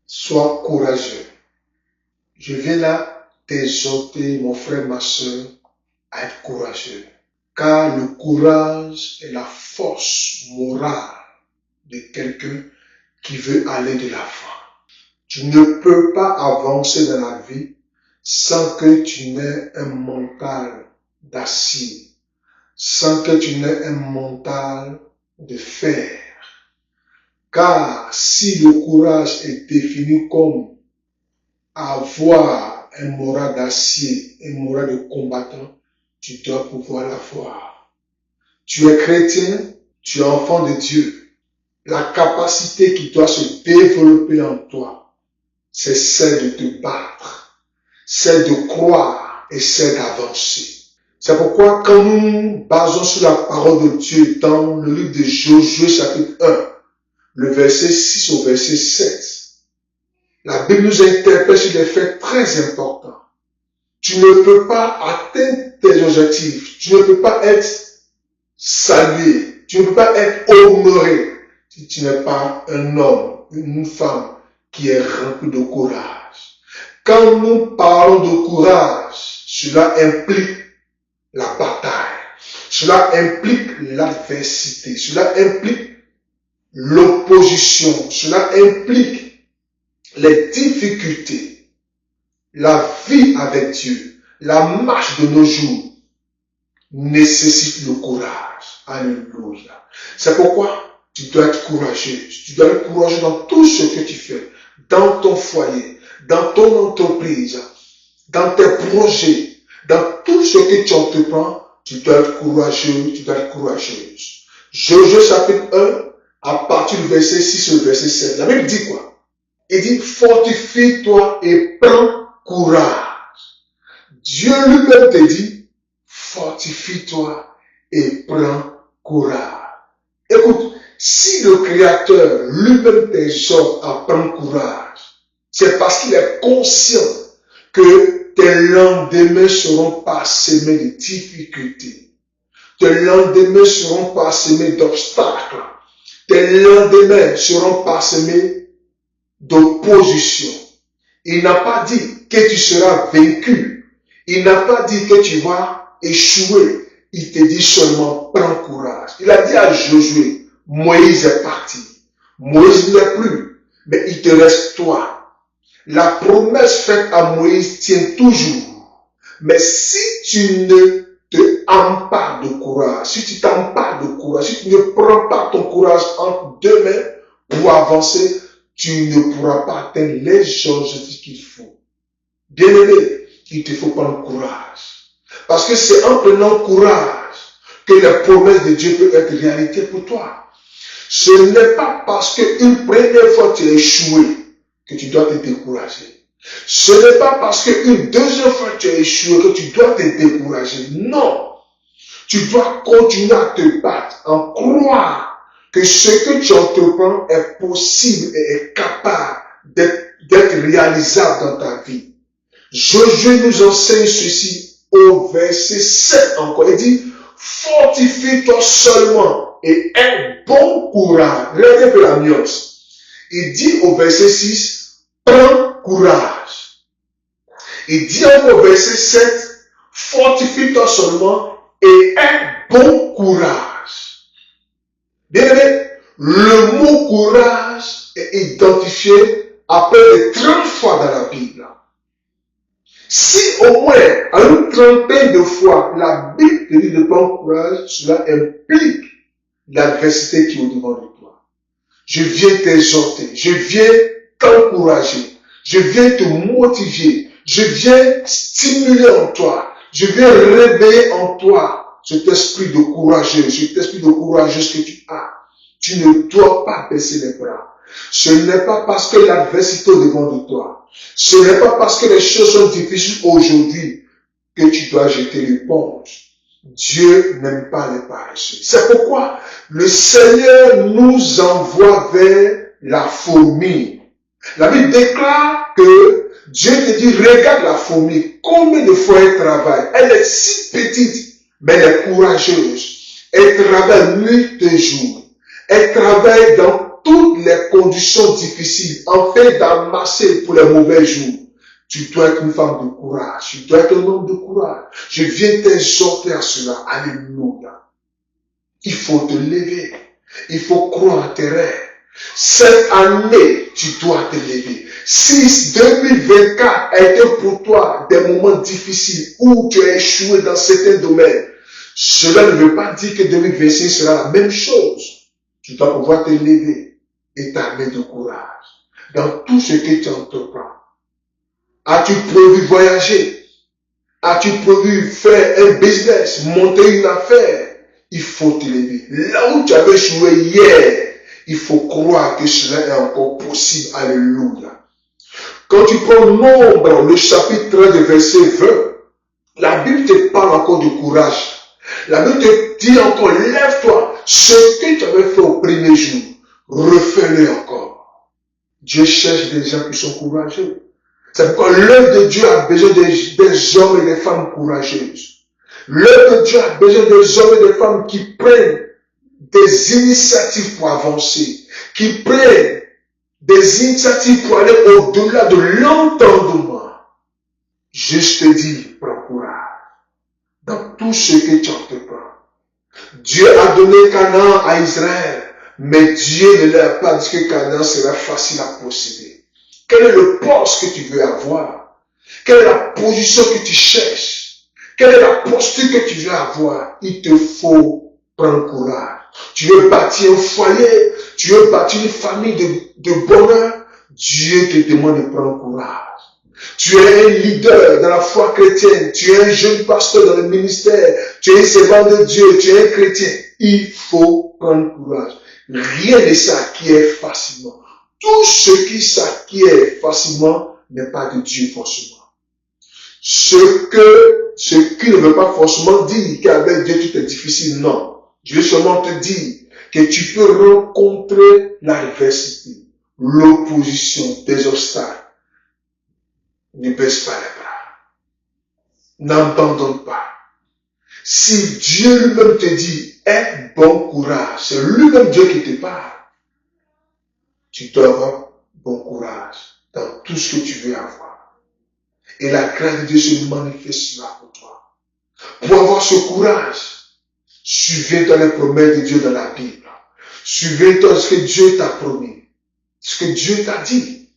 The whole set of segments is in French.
Sois courageux. Je viens là t'exhorter, mon frère, ma soeur, à être courageux. Car le courage est la force morale de quelqu'un qui veut aller de l'avant. Tu ne peux pas avancer dans la vie sans que tu n'aies un mental d'acier, sans que tu n'aies un mental de fer. Car si le courage est défini comme avoir un moral d'acier, un moral de combattant, tu dois pouvoir l'avoir. Tu es chrétien, tu es enfant de Dieu. La capacité qui doit se développer en toi, c'est celle de te battre, celle de croire et celle d'avancer. C'est pourquoi quand nous nous basons sur la parole de Dieu dans le livre de Josué chapitre 1, le verset 6 au verset 7, la Bible nous interpelle sur des faits très importants. Tu ne peux pas atteindre tes objectifs, tu ne peux pas être salué, tu ne peux pas être honoré si tu n'es pas un homme, une femme qui est rempli de courage. Quand nous parlons de courage, cela implique la bataille, cela implique l'adversité, cela implique l'opposition, cela implique les difficultés, la vie avec Dieu, la marche de nos jours nécessite le courage. Alléluia. C'est pourquoi tu dois être courageux. Tu dois être courageux dans tout ce que tu fais, dans ton foyer, dans ton entreprise, dans tes projets, dans tout ce que tu entreprends, tu dois être courageux, tu dois être courageuse. Josué chapitre 1, à partir du verset 6 au verset 7, la Bible dit quoi? Il dit, fortifie-toi et prends courage. Dieu lui-même te dit, fortifie-toi et prends courage. Écoute, si le Créateur lui-même t'exhorte à prendre courage, c'est parce qu'il est conscient que tes lendemains seront parsemés de difficultés. Tes lendemains seront parsemés d'obstacles. Tes lendemains seront parsemés d'opposition. Il n'a pas dit que tu seras vaincu. Il n'a pas dit que tu vas échouer. Il te dit seulement, prends courage. Il a dit à Josué, Moïse est parti. Moïse n'est plus. Mais il te reste toi. La promesse faite à Moïse tient toujours. Mais si tu ne te empares de courage, si tu t'empares de courage, si tu ne prends pas ton courage entre deux mains pour avancer, tu ne pourras pas atteindre les objectifs qu'il faut. Bien-aimé, il te faut prendre courage. Parce que c'est en prenant courage que les promesses de Dieu peuvent être réalité pour toi. Ce n'est pas parce qu'une première fois tu as échoué que tu dois te décourager. Ce n'est pas parce qu'une deuxième fois tu as échoué que tu dois te décourager. Non. Tu dois continuer à te battre, en croire que ce que tu entreprends est possible et est capable d'être réalisable dans ta vie. Josué nous enseigne ceci au verset 7 encore. Il dit, fortifie-toi seulement et aie bon courage. Regardez un peu la nuance. Il dit au verset 6, prends courage. Il dit au verset 7, fortifie-toi seulement et aie bon courage. Bien aimé, le mot courage est identifié à peu de 30 fois dans la Bible. Si au moins, à une trentaine de fois, la Bible te dit de prendre courage, cela implique l'adversité qui est au-devant de toi. Je viens t'exhorter, je viens t'encourager, je viens te motiver, je viens stimuler en toi, je viens réveiller en toi cet esprit de courageux, cet esprit de courageuse que tu as. Tu ne dois pas baisser les bras. Ce n'est pas parce que l'adversité est devant de toi. Ce n'est pas parce que les choses sont difficiles aujourd'hui que tu dois jeter l'éponge. Dieu n'aime pas les paresseux. C'est pourquoi le Seigneur nous envoie vers la fourmi. La Bible déclare que Dieu te dit, regarde la fourmi, combien de fois elle travaille. Elle est si petite, mais elle est courageuse. Elle travaille nuit et jour. Elle travaille dans toutes les conditions difficiles, en fait d'amasser pour les mauvais jours, tu dois être une femme de courage. Tu dois être un homme de courage. Je viens t'exhorter à cela. Alléluia. Il faut te lever. Il faut croire en tes rêves. Cette année, tu dois te lever. Si 2024 a été pour toi des moments difficiles où tu as échoué dans certains domaines, cela ne veut pas dire que 2025 sera la même chose. Tu dois pouvoir te lever et t'armer de courage dans tout ce que tu entreprends. As-tu prévu voyager? As-tu prévu faire un business, monter une affaire? Il faut te lever. Là où tu avais échoué hier, il faut croire que cela est encore possible. Alléluia. Quand tu prends Nombre, le chapitre 13, verset 20, la Bible te parle encore de courage. La Bible te dit encore, lève-toi. Ce que tu avais fait au premier jour, refais-le encore. Dieu cherche des gens qui sont courageux. C'est pourquoi l'œuvre de Dieu a besoin des hommes et des femmes courageuses. L'œuvre de Dieu a besoin des hommes et des femmes qui prennent des initiatives pour avancer, qui prennent des initiatives pour aller au-delà de l'entendement. Je te dis, prends courage dans tout ce que tu entreprends. Dieu a donné Canaan à Israël, mais Dieu ne leur a pas dit que Canaan sera facile à posséder. Quel est le poste que tu veux avoir? Quelle est la position que tu cherches? Quelle est la posture que tu veux avoir? Il te faut prendre courage. Tu veux bâtir un foyer, tu veux bâtir une famille de bonheur, Dieu te demande de prendre courage. Tu es un leader dans la foi chrétienne, tu es un jeune pasteur dans le ministère, tu es un servant de Dieu, tu es un chrétien. Il faut prendre courage. Rien ne s'acquiert facilement. Tout ce qui s'acquiert facilement n'est pas de Dieu forcément. Ce qui ne veut pas forcément dire qu'avec Dieu tout est difficile, non. Je veux seulement te dire que tu peux rencontrer l'adversité, l'opposition, des obstacles. Ne baisse pas les bras. N'abandonne pas. Si Dieu lui-même te dit, aie bon courage, c'est lui-même Dieu qui te parle. Tu dois avoir bon courage dans tout ce que tu veux avoir. Et la grâce de Dieu se manifeste là pour toi. Pour avoir ce courage, souviens-toi les promesses de Dieu dans la Bible. Souviens-toi ce que Dieu t'a promis. Ce que Dieu t'a dit.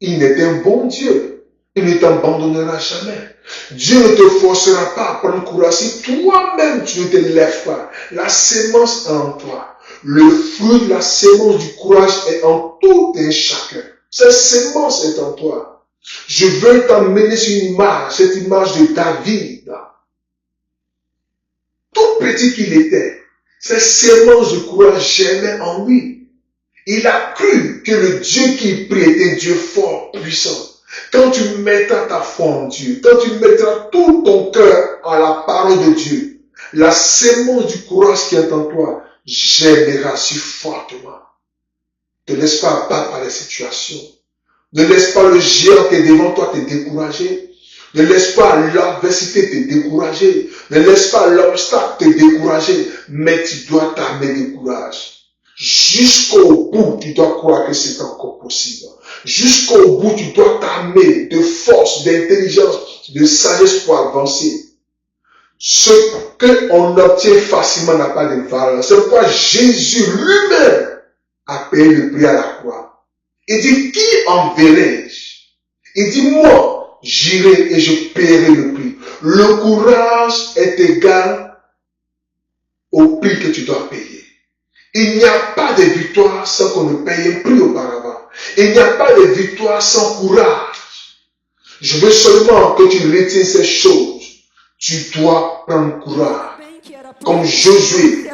Il est un bon Dieu. Il ne t'abandonnera jamais. Dieu ne te forcera pas à prendre courage si toi-même tu ne te lèves pas. La sémence est en toi. Le fruit de la sémence du courage est en tout un chacun. Cette sémence est en toi. Je veux t'emmener sur une image, cette image de David. Tout petit qu'il était, cette sémence de courage germait en lui. Il a cru que le Dieu qu'il prie était un Dieu fort, puissant. Quand tu mettras ta foi en Dieu, quand tu mettras tout ton cœur à la parole de Dieu, la sémence du courage qui est en toi germera si fortement. Ne te laisse pas abattre par les situations. Ne laisse pas le géant qui est devant toi te décourager. Ne laisse pas l'adversité te décourager. Ne laisse pas l'obstacle te décourager. Mais tu dois t'armer de courage. Jusqu'au bout, tu dois croire que c'est encore possible. Jusqu'au bout, tu dois t'armer de force, d'intelligence, de sagesse pour avancer. Ce qu'on obtient facilement n'a pas de valeur. C'est pourquoi Jésus lui-même a payé le prix à la croix. Il dit, qui enverrai-je? Il dit, moi, j'irai et je paierai le prix. Le courage est égal au prix que tu dois payer. Il n'y a pas de victoire sans qu'on ne paye un prix auparavant. Il n'y a pas de victoire sans courage. Je veux seulement que tu retiennes ces choses. Tu dois prendre courage. Comme Josué,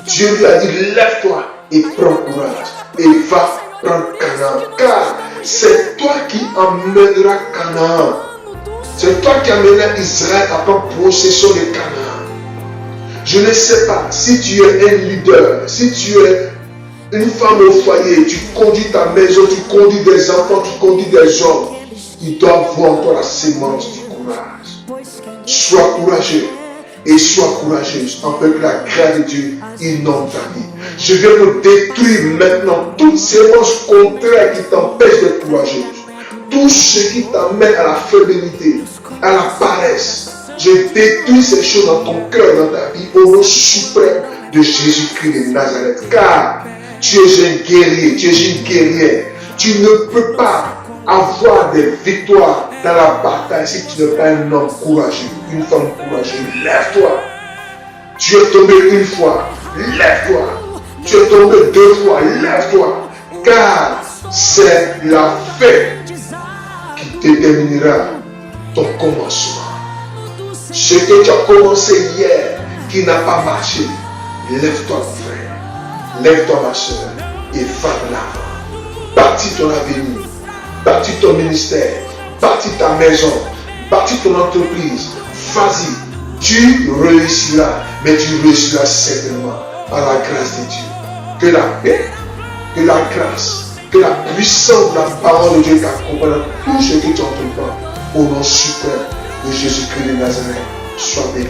Dieu lui a dit, lève-toi et prends courage. Et va prendre Canaan. Car c'est toi qui emmèneras Canaan. C'est toi qui amèneras Israël à prendre possession de Canaan. Je ne sais pas si tu es un leader, si tu es une femme au foyer, tu conduis ta maison, tu conduis des enfants, tu conduis des hommes. Il doit voir en toi la sémence du courage. Sois courageux. et sois courageuse, afin que la grâce de Dieu inonde ta vie. Je viens de détruire maintenant toutes ces manches contraires qui t'empêchent d'être courageuse. Tout ce qui t'amène à la fébrilité, à la paresse. Je détruis ces choses dans ton cœur, dans ta vie, au nom suprême de Jésus-Christ de Nazareth. Car tu es un guerrier, tu es une guerrière. Tu ne peux pas avoir des victoires dans la bataille si tu n'es pas un homme courageux, une femme courageuse. Lève-toi. Tu es tombé une fois, lève-toi. Tu es tombé deux fois, lève-toi. Car c'est la fête qui déterminera ton commencement. Ce que tu as commencé hier, qui n'a pas marché, lève-toi mon frère, lève-toi ma soeur et va de l'avant. Bâtis ton avenir, bâtis ton ministère, bâtis ta maison, bâtis ton entreprise. Vas-y, tu réussiras, mais tu réussiras certainement par la grâce de Dieu. Que la paix, que la grâce, que la puissance de la parole de Dieu t'accompagne dans tout ce que tu entreprends. Au nom suprême de Jésus-Christ de Nazareth, sois béni.